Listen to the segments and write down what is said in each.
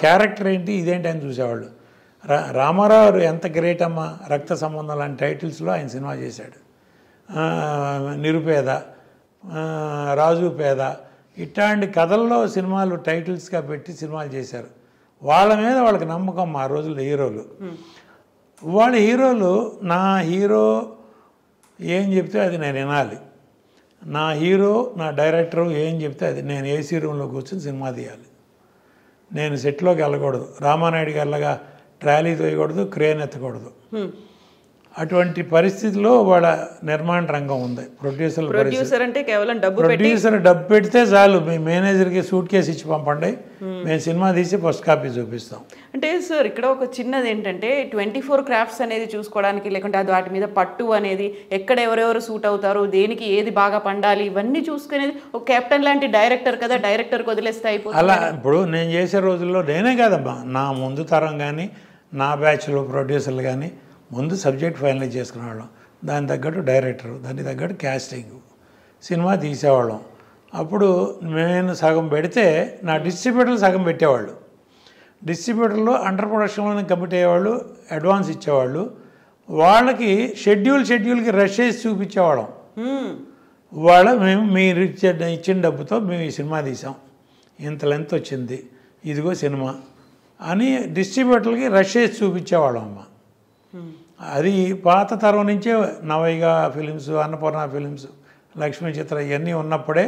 Character ఏంటి ఇదేంటి అని చూసేవాళ్ళు. రామారావు ఎంత గ్రేట్ అమ్మా, రక్త సంబంధం లాంటి టైటిల్స్లో ఆయన సినిమా చేశాడు. నిరుపేద, రాజు పేద, ఇట్లాంటి కథల్లో సినిమాలు టైటిల్స్గా పెట్టి సినిమాలు చేశారు. వాళ్ళ మీద వాళ్ళకి నమ్మకం ఆ రోజుల్లో హీరోలు. వాళ్ళ హీరోలు నా హీరో ఏం చెప్తే అది నేను వినాలి, నా హీరో నా డైరెక్టరు ఏం చెప్తే అది నేను ఏసీ రూమ్లో కూర్చొని సినిమా తీయాలి. నేను సెట్లోకి వెళ్ళకూడదు, రామానాయుడు గారిలాగా ట్రాలీ తోయకూడదు, క్రేన్ ఎత్తకూడదు. అటువంటి పరిస్థితిలో వాళ్ళ నిర్మాణ రంగం ఉంది. ప్రొడ్యూసర్ అంటే కేవలం ప్రొడ్యూసర్ డబ్బు పెడితే చాలు, మీ మేనేజర్కి సూట్ కేసు ఇచ్చి పంపండి, మేము సినిమా తీసి ఫస్ట్ కాపీ చూపిస్తాం. అంటే సార్ ఇక్కడ ఒక చిన్నది ఏంటంటే 24 క్రాఫ్ట్స్ అనేది చూసుకోవడానికి, లేకుంటే అది వాటి మీద పట్టు అనేది, ఎక్కడ ఎవరెవరు సూట్ అవుతారు, దేనికి ఏది బాగా పండాలి, ఇవన్నీ చూసుకునేది ఒక కెప్టెన్ లాంటి డైరెక్టర్ కదా, డైరెక్టర్కి వదిలేస్తే అయిపోతుంది. అలా ఇప్పుడు నేను చేసే రోజుల్లో నేనే కాదమ్మా, నా ముందు తరం కానీ నా బ్యాచ్లో ప్రొడ్యూసర్లు కానీ ముందు సబ్జెక్ట్ ఫైనలైజ్ చేసుకునేవాళ్ళం, దాని తగ్గట్టు డైరెక్టరు, దానికి తగ్గట్టు క్యాస్టింగ్, సినిమా తీసేవాళ్ళం. అప్పుడు నేను సగం పెడితే నా డిస్ట్రిబ్యూటర్లు సగం పెట్టేవాళ్ళు. డిస్ట్రిబ్యూటర్లు అండర్ ప్రొడక్షన్లోనే కమిట్ అయ్యేవాళ్ళు, అడ్వాన్స్ ఇచ్చేవాళ్ళు. వాళ్ళకి షెడ్యూల్కి రష్ చేసి చూపించేవాళ్ళం. మేము మీరు ఇచ్చిన డబ్బుతో మేము ఈ సినిమా తీసాం, ఇంత లెంత్ వచ్చింది, ఇదిగో సినిమా అని డిస్ట్రిబ్యూటర్లకి రష్ చేసి చూపించేవాళ్ళం అమ్మ. అది పాత తరం నుంచే నవైగా ఫిలిమ్స్, అన్నపూర్ణ ఫిలిమ్స్, లక్ష్మీ చిత్ర ఇవన్నీ ఉన్నప్పుడే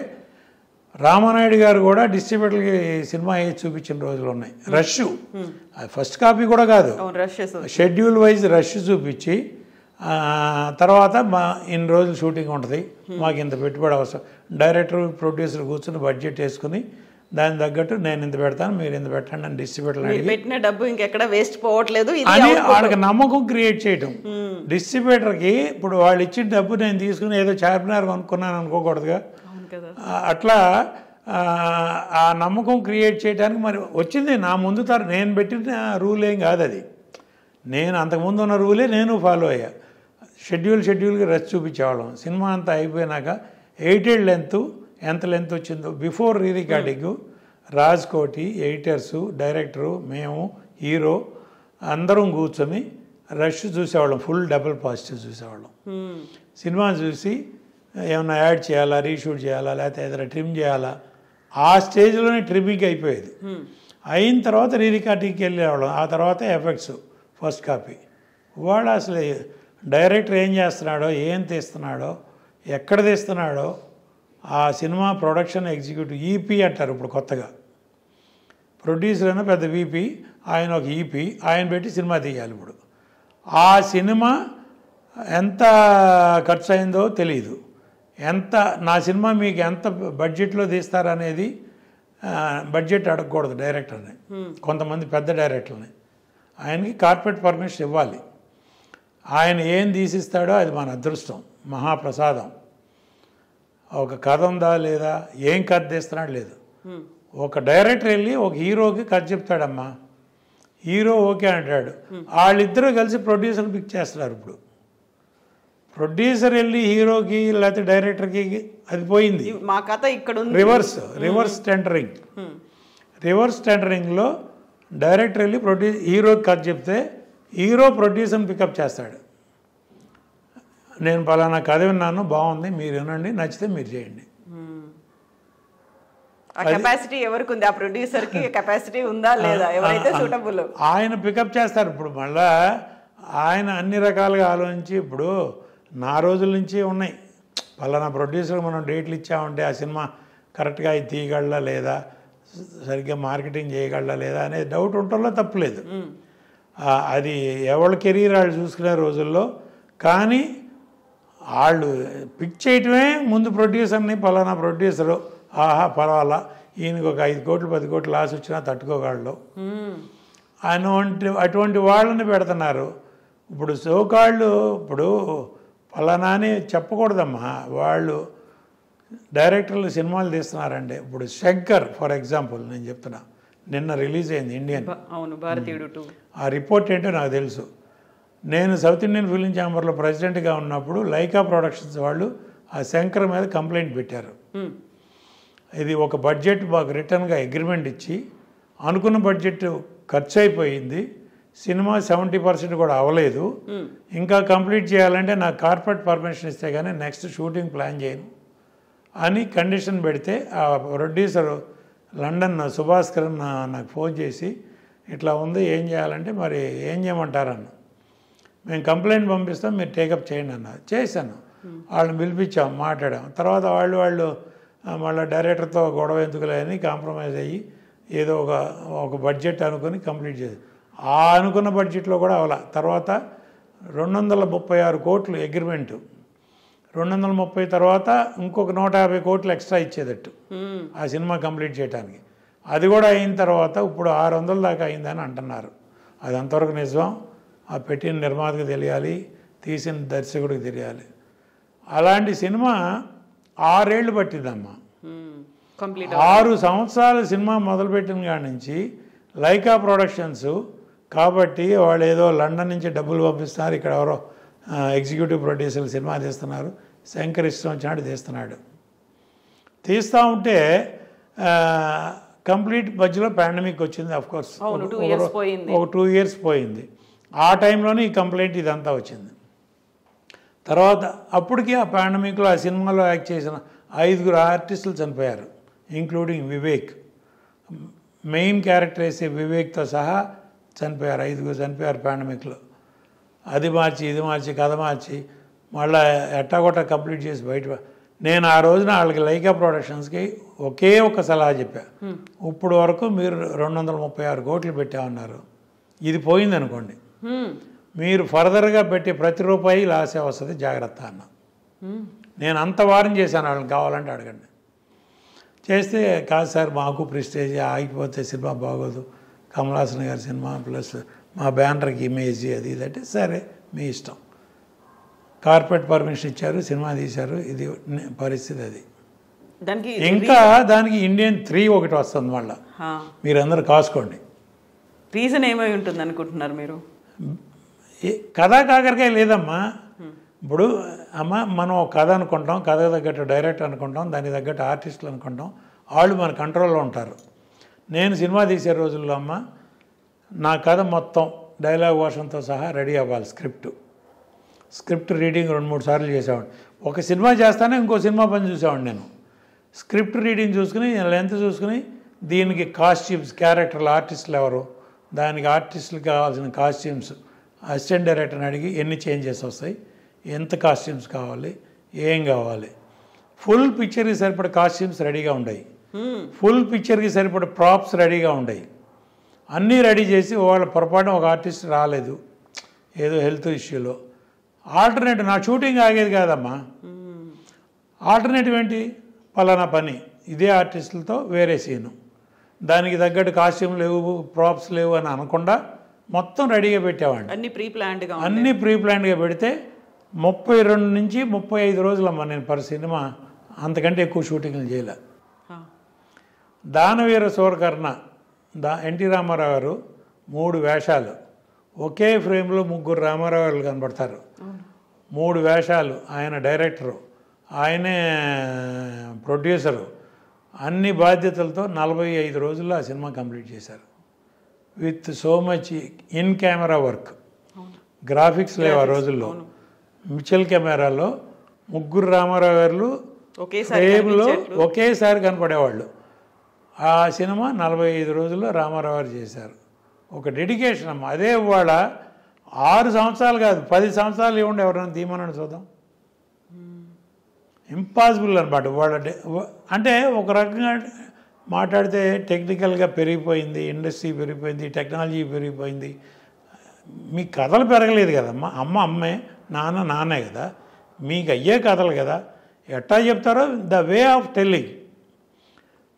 రామానాయుడు గారు కూడా డిస్ట్రిబ్యూటర్కి సినిమా వేసి చూపించిన రోజులు ఉన్నాయి. రష్ ఫస్ట్ కాపీ కూడా కాదు, షెడ్యూల్ వైజ్ రష్ చూపించి తర్వాత ఇన్ని రోజులు షూటింగ్ ఉంటుంది, మాకు ఇంత పెట్టుబడి అవసరం, డైరెక్టర్ ప్రొడ్యూసర్ కూర్చొని బడ్జెట్ వేసుకుని దాని తగ్గట్టు నేను ఇంత పెడతాను, మీరు ఇంత పెట్టండి అని డిస్ట్రిబ్యూటర్ పెట్టిన డబ్బు ఇంకెక్కడ వేస్ట్ పోవట్లేదు అని వాళ్ళకి నమ్మకం క్రియేట్ చేయటం. డిస్ట్రిబ్యూటర్కి ఇప్పుడు వాళ్ళు ఇచ్చిన డబ్బు నేను తీసుకుని ఏదో చార్మినార్ కొనుక్కున్నాను అనుకోకూడదుగా. అట్లా ఆ నమ్మకం క్రియేట్ చేయడానికి మరి వచ్చింది నా ముందు తరం. నేను పెట్టిన రూల్ ఏం కాదు అది, నేను అంతకుముందు ఉన్న రూలే నేను ఫాలో అయ్యా. షెడ్యూల్కి రష్ చూపించేవాళ్ళం. సినిమా అంతా అయిపోయినాక 8 లెంత్ ఎంత లెంత్ వచ్చిందో before re recording Raj Koti, ఎడిటర్సు, director, మేము, హీరో అందరం కూర్చొని రష్ చూసేవాళ్ళం. ఫుల్ డబుల్ పాజిటివ్ చూసేవాళ్ళం. సినిమా చూసి ఏమన్నా యాడ్ చేయాలా, రీషూట్ చేయాలా, లేకపోతే ఏదైనా ట్రిమ్ చేయాలా, ఆ స్టేజ్లోనే ట్రిమ్మింగ్ అయిపోయేది. అయిన తర్వాత రీ రికార్డింగ్కి వెళ్ళేవాళ్ళం. ఆ తర్వాత ఎఫెక్ట్స్ ఫస్ట్ కాపీ. వాడు అసలు డైరెక్టర్ ఏం చేస్తున్నాడో, ఏం తీస్తున్నాడో, ఎక్కడ తీస్తున్నాడో, ఆ సినిమా ప్రొడక్షన్ ఎగ్జిక్యూటివ్ ఈపీ అంటారు ఇప్పుడు కొత్తగా. ప్రొడ్యూసర్ అయినా పెద్ద వీపీ, ఆయన ఒక ఈపీ, ఆయన పెట్టి సినిమా తీయాలి. ఇప్పుడు ఆ సినిమా ఎంత ఖర్చు అయిందో తెలియదు, నా సినిమా మీకు ఎంత బడ్జెట్లో తీస్తారనేది బడ్జెట్ అడగకూడదు డైరెక్టర్ని, కొంతమంది పెద్ద డైరెక్టర్ని. ఆయనకి కార్పొరేట్ పర్మిషన్ ఇవ్వాలి. ఆయన ఏం తీసిస్తాడో అది మన అదృష్టం, మహాప్రసాదం. ఒక కథ ఉందా లేదా, ఏం కథ తీస్తున్నాడు లేదు. ఒక డైరెక్టర్ వెళ్ళి ఒక హీరోకి కథ చెప్తాడమ్మా, హీరో ఓకే అంటాడు, వాళ్ళిద్దరూ కలిసి ప్రొడ్యూసర్ని పిక్ చేస్తున్నారు. ఇప్పుడు ప్రొడ్యూసర్ వెళ్ళి హీరోకి లేకపోతే డైరెక్టర్కి అది పోయింది. మా కథ ఇక్కడ రివర్స్ టెండరింగ్. రివర్స్ టెండరింగ్లో డైరెక్టర్ వెళ్ళి హీరోకి కథ చెప్తే హీరో ప్రొడ్యూసర్ని పికప్ చేస్తాడు. నేను పలానా కథ విన్నాను, బాగుంది, మీరు వినండి, నచ్చితే మీరు చేయండి. కెపాసిటీ ఎవరికి ఉంది, ఆ ప్రొడ్యూసర్కి కెపాసిటీ ఉందా లేదా, ఎవరైతే సూటబుల్ ఆయన పికప్ చేస్తారు. ఇప్పుడు మళ్ళా ఆయన అన్ని రకాలుగా ఆలోచించి, ఇప్పుడు నా రోజుల నుంచి ఉన్నాయి, పలానా ప్రొడ్యూసర్ మనం డేట్లు ఇచ్చామంటే ఆ సినిమా కరెక్ట్గా అది తీయగలరా లేదా, సరిగ్గా మార్కెటింగ్ చేయగలరా లేదా అనేది డౌట్ ఉండటంలో తప్పులేదు. అది ఎవరి కెరీర్ వాళ్ళు చూసుకునే రోజుల్లో. కానీ వాళ్ళు పిక్ చేయటమే ముందు ప్రొడ్యూసర్ని, పలానా ప్రొడ్యూసరు ఆహా పర్వాలా, ఈయనకి ఒక 5 కోట్లు 10 కోట్లు లాస్ వచ్చినా తట్టుకోగలడు అటువంటి వాళ్ళని పెడుతున్నారు. ఇప్పుడు సోకాళ్ళు ఇప్పుడు పలానా అని చెప్పకూడదమ్మా, వాళ్ళు డైరెక్టర్లు సినిమాలు తీస్తున్నారంటే. ఇప్పుడు శంకర్ ఫర్ ఎగ్జాంపుల్ నేను చెప్తున్నా, నిన్న రిలీజ్ అయింది ఇండియన్. ఆ రిపోర్ట్ ఏంటో నాకు తెలుసు. నేను సౌత్ ఇండియన్ ఫిలిం ఛాంబర్లో ప్రెసిడెంట్గా ఉన్నప్పుడు లైకా ప్రొడక్షన్స్ వాళ్ళు ఆ శంకర్ మీద కంప్లైంట్ పెట్టారు. ఇది ఒక బడ్జెట్ మాకు రిటర్న్గా అగ్రిమెంట్ ఇచ్చి అనుకున్న బడ్జెట్ ఖర్చు అయిపోయింది, సినిమా 70% కూడా అవ్వలేదు, ఇంకా కంప్లీట్ చేయాలంటే నాకు కార్పొరేట్ పర్మిషన్ ఇస్తే కానీ నెక్స్ట్ షూటింగ్ ప్లాన్ చేయను అని కండిషన్ పెడితే ఆ ప్రొడ్యూసర్ లండన్ సుభాస్కర్ నాకు ఫోన్ చేసి ఇట్లా ఉంది ఏం చేయాలంటే మరి ఏం చేయమంటారన్న. మేము కంప్లైంట్ పంపిస్తాం, మీరు టేకప్ చేయండి అన్నారు. చేశాను, వాళ్ళని పిలిపించాం, మాట్లాడాం. తర్వాత వాళ్ళు మళ్ళీ డైరెక్టర్తో గొడవ ఎందుకులే అని కాంప్రమైజ్ అయ్యి ఏదో ఒక బడ్జెట్ అనుకుని కంప్లీట్ చేసి ఆ అనుకున్న బడ్జెట్లో కూడా అవలా. తర్వాత 236 కోట్లు అగ్రిమెంటు, 230 తర్వాత ఇంకొక 150 కోట్లు ఎక్స్ట్రా ఇచ్చేదట్టు ఆ సినిమా కంప్లీట్ చేయడానికి. అది కూడా అయిన తర్వాత ఇప్పుడు 600 దాకా అయిందని అంటున్నారు. అది అంతవరకు నిజం, ఆ పెట్టిన నిర్మాతకు తెలియాలి, తీసిన దర్శకుడికి తెలియాలి. అలాంటి సినిమా 6 ఏళ్ళు పట్టిందమ్మా. 6 సంవత్సరాలు సినిమా మొదలుపెట్టిన కాడి నుంచి లైకా ప్రొడక్షన్స్ కాబట్టి వాళ్ళు ఏదో లండన్ నుంచి డబ్బులు పంపిస్తున్నారు, ఇక్కడ ఎవరో ఎగ్జిక్యూటివ్ ప్రొడ్యూసర్లు సినిమా తీస్తున్నారు, శంకర్ ఇష్టం వచ్చినట్టు తీస్తున్నాడు. తీస్తూ ఉంటే కంప్లీట్ మధ్యలో పాండమిక్ వచ్చింది. అఫ్కోర్స్ ఒక 2 ఇయర్స్ పోయింది. ఆ టైంలోనే ఈ కంప్లైంట్ ఇదంతా వచ్చింది. తర్వాత అప్పటికి ఆ పాండమిక్లో ఆ సినిమాలో యాక్ట్ చేసిన 5 ఆర్టిస్టులు చనిపోయారు, ఇంక్లూడింగ్ వివేక్. మెయిన్ క్యారెక్టర్ వేసే వివేక్తో సహా చనిపోయారు, 5 చనిపోయారు పాండమిక్లో. అది మార్చి ఇది మార్చి కథ మార్చి మళ్ళీ ఎట్టాగొట్ట కంప్లీట్ చేసి బయట. నేను ఆ రోజున వాళ్ళకి లైకా ప్రొడక్షన్స్కి ఒకే ఒక సలహా చెప్పా, ఇప్పుడు వరకు మీరు 236 కోట్లు పెట్టామన్నారు, ఇది పోయింది అనుకోండి, మీరు ఫర్దర్గా పెట్టే ప్రతి రూపాయి లాసే వస్తుంది, జాగ్రత్త అన్న. నేను అంత వారం చేశాను, వాళ్ళని కావాలంటే అడగండి. చేస్తే కాదు సార్ మాకు ప్రెస్టేజ్ ఆగిపోతే సినిమా బాగోదు, కమల్ హాసన్ గారి సినిమా ప్లస్ మా బ్యానర్కి ఇమేజ్ అది ఇదంటే సరే మీ ఇష్టం. కార్పొరేట్ పర్మిషన్ ఇచ్చారు, సినిమా తీశారు, ఇది పరిస్థితి. అది ఇంకా దానికి ఇండియన్ 3 ఒకటి వస్తుంది మళ్ళీ, మీరందరూ కాసుకోండి. రీజన్ ఏమై ఉంటుంది అనుకుంటున్నారు మీరు? కథా కాకరకాయ లేదమ్మా. ఇప్పుడు అమ్మ మనం కథ అనుకుంటాం, కథకు తగ్గట్టు డైరెక్టర్ అనుకుంటాం, దానికి తగ్గట్టు ఆర్టిస్టులు అనుకుంటాం, వాళ్ళు మన కంట్రోల్లో ఉంటారు. నేను సినిమా తీసే రోజుల్లో అమ్మ నా కథ మొత్తం డైలాగ్ వర్షన్తో సహా రెడీ అవ్వాలి. స్క్రిప్ట్ రీడింగ్ 2-3 సార్లు చేసేవాడిని. ఒక సినిమా చేస్తానే ఇంకో సినిమా పని చూసేవాడిని నేను. స్క్రిప్ట్ రీడింగ్ చూసుకుని లెంత్ చూసుకుని దీనికి కాస్ట్యూమ్స్, క్యారెక్టర్లు, ఆర్టిస్టులు ఎవరు, దానికి ఆర్టిస్టులకు కావాల్సిన కాస్ట్యూమ్స్ అసిస్టెంట్ డైరెక్టర్ని అడిగి ఎన్ని చేంజెస్ వస్తాయి, ఎంత కాస్ట్యూమ్స్ కావాలి, ఏం కావాలి, ఫుల్ పిక్చర్కి సరిపడే కాస్ట్యూమ్స్ రెడీగా ఉన్నాయి, ఫుల్ పిక్చర్కి సరిపడే ప్రాప్స్ రెడీగా ఉన్నాయి, అన్నీ రెడీ చేసి వాళ్ళ పొరపాటున ఒక ఆర్టిస్ట్ రాలేదు ఏదో హెల్త్ ఇష్యూలో, ఆల్టర్నేటివ్ నా షూటింగ్ ఆగేది కాదమ్మా. ఆల్టర్నేటివ్ ఏంటి, పలానా పని ఇదే ఆర్టిస్టులతో వేరే సీను, దానికి తగ్గట్టు కాస్ట్యూమ్ లేవు, ప్రాప్స్ లేవు అని అనకుండా మొత్తం రెడీగా పెట్టేవాడిని. అన్నీ ప్రీ ప్లాన్డ్గా పెడితే 32 నుంచి 35 రోజులమ్మా నేను పర్ సినిమా, అంతకంటే ఎక్కువ షూటింగ్లు చేయలే. దానవీర సూరకర్ణ ఎన్టీ రామారావు గారు 3 వేషాలు, ఒకే ఫ్రేమ్లో 3 రామారావు గారు కనబడతారు. 3 వేషాలు, ఆయన డైరెక్టరు, ఆయనే ప్రొడ్యూసరు, అన్ని బాధ్యతలతో 45 రోజుల్లో ఆ సినిమా కంప్లీట్ చేశారు. With so much in camera work, graphics లేవు ఆ రోజుల్లో. మిచెల్ కెమెరాలో 3 రామారావు గారు ఫ్రేమ్లో ఒకేసారి కనపడేవాళ్ళు. ఆ సినిమా 45 రోజుల్లో రామారావు గారు చేశారు. ఒక డెడికేషన్ అమ్మ. అదే ఇవాళ 6 సంవత్సరాలు కాదు 10 సంవత్సరాలు ఇవ్వండి ఎవరైనా తీయమని చూద్దాం, ఇంపాసిబుల్ అనమాట. వాళ్ళ అంటే ఒక రకంగా మాట్లాడితే టెక్నికల్గా పెరిగిపోయింది, ఇండస్ట్రీ పెరిగిపోయింది, టెక్నాలజీ పెరిగిపోయింది, మీ కథలు పెరగలేదు కదమ్మా. అమ్మే, నాన్నే కదా, మీకు అయ్యే కథలు కదా. ఎట్టా చెప్తారో ద వే ఆఫ్ టెల్లింగ్.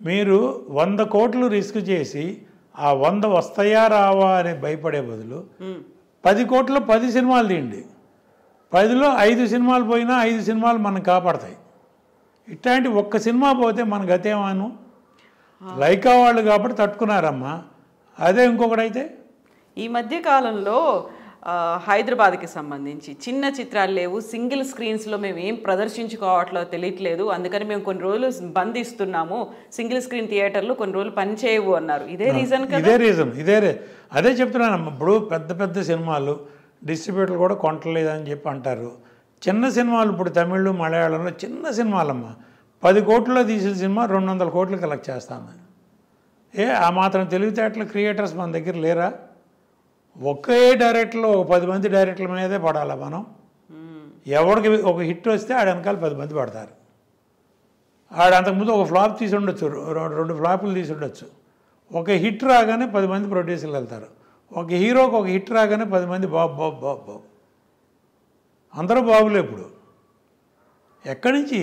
మీరు 100 కోట్లు రిస్క్ చేసి ఆ 100 వస్తాయా రావా అని భయపడే బదులు 10 కోట్లు 10 సినిమాలు తీయండి, 10లో 5 సినిమాలు పోయినా 5 సినిమాలు మనం కాపాడతాయి. ఇట్లాంటి ఒక్క సినిమా పోతే మన గతేమాను. లైకా వాళ్ళు కాబట్టి తట్టుకున్నారమ్మా, అదే ఇంకొకటైతే. ఈ మధ్య కాలంలో హైదరాబాద్కి సంబంధించి చిన్న చిత్రాలు లేవు, సింగిల్ స్క్రీన్స్లో మేము ఏం ప్రదర్శించుకోవట్లో తెలియట్లేదు, అందుకని మేము కొన్ని రోజులు బంధిస్తున్నాము, సింగిల్ స్క్రీన్ థియేటర్లు కొన్ని రోజులు పనిచేయవు అన్నారు. ఇదే రీజన్ అదే చెప్తున్నాను. ఇప్పుడు పెద్ద పెద్ద సినిమాలు డిస్ట్రిబ్యూటర్లు కూడా కొంటలేదని చెప్పి అంటారు. చిన్న సినిమాలు ఇప్పుడు తమిళ్ మలయాళంలో చిన్న సినిమాలమ్మ 10 కోట్లలో తీసిన సినిమా 200 కోట్లు కలెక్ట్ చేస్తాను. ఆ మాత్రం తెలివితేటల క్రియేటర్స్ మన దగ్గర లేరా? ఒకే డైరెక్టర్లో ఒక 10 మంది డైరెక్టర్ల మీదే పడాలా మనం? ఎవరికి ఒక హిట్ వస్తే ఆడ వెనకాల 10 మంది పడతారు. ఆడ అంతకుముందు ఒక ఫ్లాప్ తీసి ఉండొచ్చు, 2 ఫ్లాపులు తీసి ఉండొచ్చు. ఒక హిట్ రాగానే 10 మంది ప్రొడ్యూసర్లు వెళ్తారు. ఒక హీరోకి ఒక హిట్ రాగానే 10 మంది బాబు అందరూ బాబులే. ఇప్పుడు ఎక్కడి నుంచి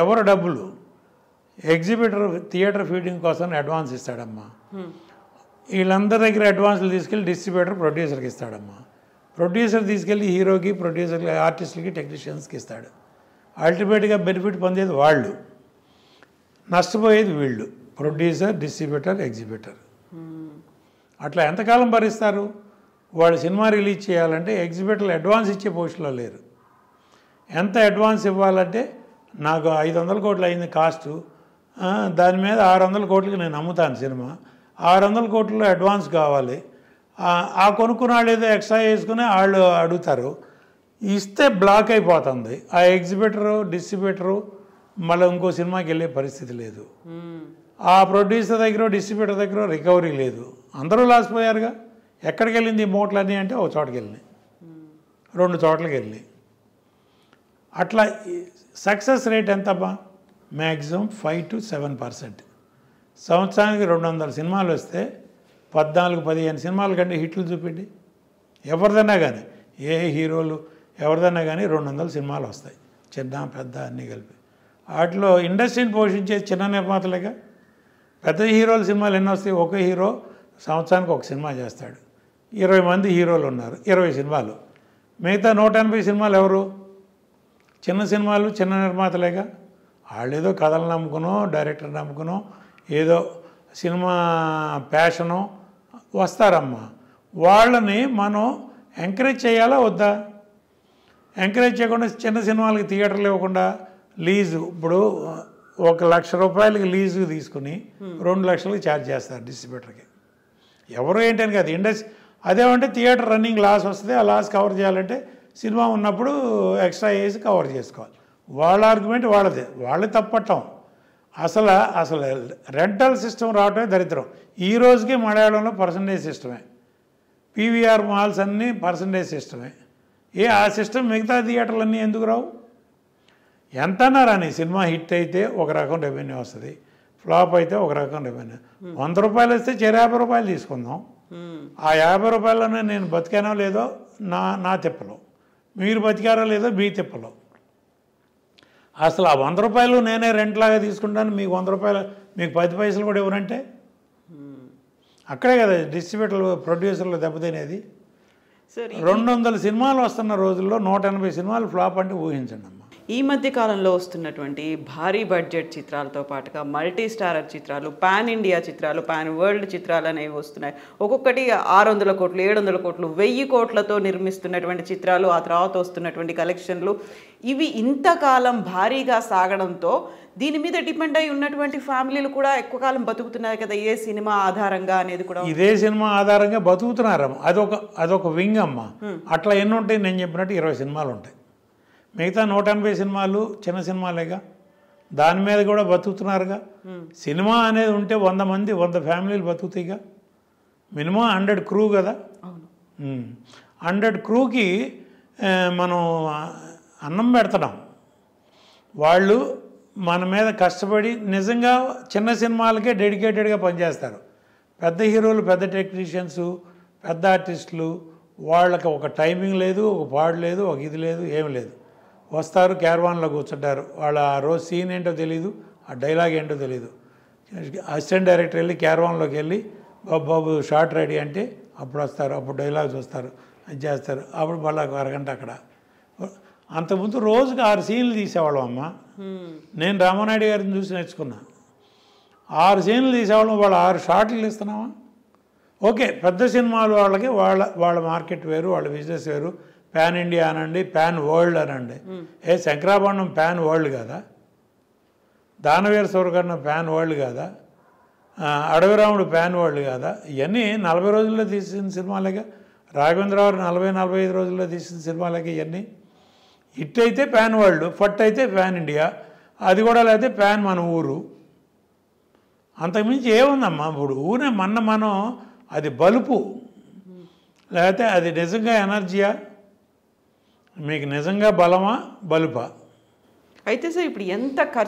ఎవరు డబ్బులు? ఎగ్జిబిటర్ థియేటర్ ఫీడింగ్ కోసం అడ్వాన్స్ ఇస్తాడమ్మా. వీళ్ళందరి దగ్గర అడ్వాన్స్లు తీసుకెళ్ళి డిస్ట్రిబ్యూటర్ ప్రొడ్యూసర్కి ఇస్తాడమ్మా. ప్రొడ్యూసర్ తీసుకెళ్ళి హీరోకి, ప్రొడ్యూసర్కి, ఆర్టిస్టులకి, టెక్నీషియన్స్కి ఇస్తాడు. అల్టిమేట్గా బెనిఫిట్ పొందేది వాళ్ళు, నష్టపోయేది వీళ్ళు, ప్రొడ్యూసర్, డిస్ట్రిబ్యూటర్, ఎగ్జిబిటర్. అట్లా ఎంతకాలం భరిస్తారు? వాళ్ళు సినిమా రిలీజ్ చేయాలంటే ఎగ్జిబిటర్లు అడ్వాన్స్ ఇచ్చే పొజిషన్లో లేరు. ఎంత అడ్వాన్స్ ఇవ్వాలంటే నాకు 500 కోట్లు అయింది కాస్టు, దాని మీద 600 కోట్లకి నేను అమ్ముతాను సినిమా, 600 కోట్లలో అడ్వాన్స్ కావాలి. ఆ కొనుక్కున్న వాళ్ళు ఏదో ఎక్స్ట్రా వేసుకుని వాళ్ళు అడుగుతారు, ఇస్తే బ్లాక్ అయిపోతుంది. ఆ ఎగ్జిబిటరు, డిస్ట్రిబ్యూటరు మళ్ళీ ఇంకో సినిమాకి వెళ్ళే పరిస్థితి లేదు. ఆ ప్రొడ్యూసర్ దగ్గర, డిస్ట్రిబ్యూటర్ దగ్గర రికవరీ లేదు. అందరూ లాస్ పోయారుగా. ఎక్కడికి వెళ్ళింది ఈ మూటలన్నీ అంటే ఒక చోటకి వెళ్ళినాయి, 2 చోట్లకి వెళ్ళినాయి. అట్లా సక్సెస్ రేట్ ఎంతమ్మా? Maximum 5 to 7%. సంవత్సరానికి 200 సినిమాలు వస్తే 14-15 సినిమాల కంటే హిట్లు చూపిండి. ఎవరిదన్నా కానీ, ఏ హీరోలు ఎవరిదన్నా కానీ 200 సినిమాలు వస్తాయి, చిన్న పెద్ద అన్నీ కలిపి. వాటిలో ఇండస్ట్రీని పోషించే చిన్న నిర్మాతలేగా. పెద్ద హీరోల సినిమాలు ఎన్ని వస్తాయి? ఒక హీరో సంవత్సరానికి ఒక సినిమా చేస్తాడు. 20 మంది హీరోలు ఉన్నారు, 20 సినిమాలు. మిగతా 180 సినిమాలు ఎవరు? చిన్న సినిమాలు, చిన్న నిర్మాతలేగా. వాళ్ళు ఏదో కథలు నమ్ముకునో, డైరెక్టర్ నమ్ముకునో, ఏదో సినిమా ప్యాషను వస్తారమ్మా. వాళ్ళని మనం ఎంకరేజ్ చేయాలా వద్దా? ఎంకరేజ్ చేయకుండా చిన్న సినిమాలకి థియేటర్లు ఇవ్వకుండా లీజు, ఇప్పుడు 1 లక్ష రూపాయలకి లీజు తీసుకుని 2 లక్షలకి ఛార్జ్ చేస్తారు డిస్ట్రిబ్యూటర్కి. ఎవరు ఏంటని కాదు, ఇండస్ట్రీ అదేమంటే థియేటర్ రన్నింగ్ లాస్ వస్తుంది, ఆ లాస్ కవర్ చేయాలంటే సినిమా ఉన్నప్పుడు ఎక్స్ట్రా వేసి కవర్ చేసుకోవాలి. వాళ్ళ ఆర్గ్యుమెంట్ వాళ్ళదే, వాళ్ళే తప్పట్టం. అసలు రెంటల్ సిస్టమ్ రావటమే దరిద్రం. ఈ రోజుకి మలయాళంలో పర్సంటేజ్ సిస్టమే, పీవీఆర్ మాల్స్ అన్నీ పర్సంటేజ్ సిస్టమే. ఆ సిస్టమ్ మిగతా థియేటర్లన్నీ ఎందుకు రావు? ఎంతన్నా రాని, సినిమా హిట్ అయితే ఒక రకం రెవెన్యూ వస్తుంది, ఫ్లాప్ అయితే ఒక రకం రెవెన్యూ. 100 రూపాయలు వస్తే 50 రూపాయలు తీసుకుందాం. ఆ 50 రూపాయలనే నేను బతికానో లేదో నా తిప్పలో, మీరు బతికారో లేదో మీ తిప్పలో. అసలు ఆ 100 రూపాయలు నేనే రెంట్ లాగా తీసుకుంటాను, మీకు 100 రూపాయలు, మీకు 10 పైసలు కూడా ఇవ్వరంటే అక్కడే కదా డిస్ట్రిబ్యూటర్లు, ప్రొడ్యూసర్లు దెబ్బతినేది. 200 సినిమాలు వస్తున్న రోజుల్లో 180 సినిమాలు ఫ్లాప్ అంటే ఊహించండి అమ్మా. ఈ మధ్య కాలంలో వస్తున్నటువంటి భారీ బడ్జెట్ చిత్రాలతో పాటుగా మల్టీ స్టారర్ చిత్రాలు, పాన్ ఇండియా చిత్రాలు, పాన్ వరల్డ్ చిత్రాలు అనేవి వస్తున్నాయి. ఒక్కొక్కటి 600 కోట్లు, 700 కోట్లు, 1000 కోట్లతో నిర్మిస్తున్నటువంటి చిత్రాలు, ఆ తర్వాత వస్తున్నటువంటి కలెక్షన్లు, ఇవి ఇంతకాలం భారీగా సాగడంతో దీని మీద డిపెండ్ అయి ఉన్నటువంటి ఫ్యామిలీలు కూడా ఎక్కువ కాలం బతుకుతున్నారు కదా, ఏ సినిమా ఆధారంగా అనేది కూడా. ఇదే సినిమా ఆధారంగా బతుకుతున్నారమ్మ. అదొక వింగ్ అమ్మ. అట్లా ఎన్ని ఉంటాయి? నేను చెప్పినట్టు 20 సినిమాలు ఉంటాయి. మిగతా 180 సినిమాలు చిన్న సినిమాలేగా, దాని మీద కూడా బతుకుతున్నారుగా. సినిమా అనేది ఉంటే 100 మంది, 100 ఫ్యామిలీలు బతుకుతాయిగా. మినిమం 100 క్రూ కదా. 100 క్రూకి మనం అన్నం పెడుతున్నాం. వాళ్ళు మన మీద కష్టపడి నిజంగా చిన్న సినిమాలకే డెడికేటెడ్గా పనిచేస్తారు. పెద్ద హీరోలు, పెద్ద టెక్నీషియన్స్, పెద్ద ఆర్టిస్టులు, వాళ్ళకి ఒక టైమింగ్ లేదు, ఒక పాడు లేదు, ఒక ఇది లేదు, ఏమి లేదు. వస్తారు, క్యారవాన్లో కూర్చుంటారు. వాళ్ళ ఆ రోజు సీన్ ఏంటో తెలీదు, ఆ డైలాగ్ ఏంటో తెలీదు. అసిస్టెంట్ డైరెక్టర్ వెళ్ళి క్యారవాన్లోకి వెళ్ళి బాబు షార్ట్ రెడీ అంటే అప్పుడు వస్తారు, అప్పుడు డైలాగ్స్ వస్తారు, అది చేస్తారు. అప్పుడు మళ్ళీ 1 అరగంట అక్కడ. అంతకుముందు రోజుకి 6 సీన్లు తీసేవాళ్ళం అమ్మ. నేను రామానాయుడు గారిని చూసి నేర్చుకున్నా. 6 సీన్లు తీసేవాళ్ళం, వాళ్ళు 6 షార్ట్లు ఇస్తున్నావా? ఓకే, పెద్ద సినిమాలు వాళ్ళకి వాళ్ళ మార్కెట్ వేరు, వాళ్ళ బిజినెస్ వేరు. పాన్ ఇండియా అనండి, పాన్ వరల్డ్ అనండి. శంకరాభరణం పాన్ వరల్డ్ కాదా? దానవీర సూరకర్ణ పాన్ వరల్డ్ కాదా? అడవిరాముడు పాన్ వరల్డ్ కాదా? ఇవన్నీ 40 రోజుల్లో తీసిన సినిమాలేగా. రాఘవేంద్రరావు 40-45 రోజుల్లో తీసిన సినిమాలకి ఇవన్నీ. హిట్ అయితే పాన్ వరల్డ్, ఫట్ అయితే పాన్ ఇండియా, అది కూడా లేకపోతే పాన్ మన ఊరు. అంతకుమించి ఏముందమ్మా? ఇప్పుడు ఊనే మనం అది బలుపు, లేకపోతే అది నిజంగా ఎనర్జీయా, మీకు నిజంగా బలమా బలుపా? అయితే సార్ ఇప్పుడు ఎంత ఖర్చు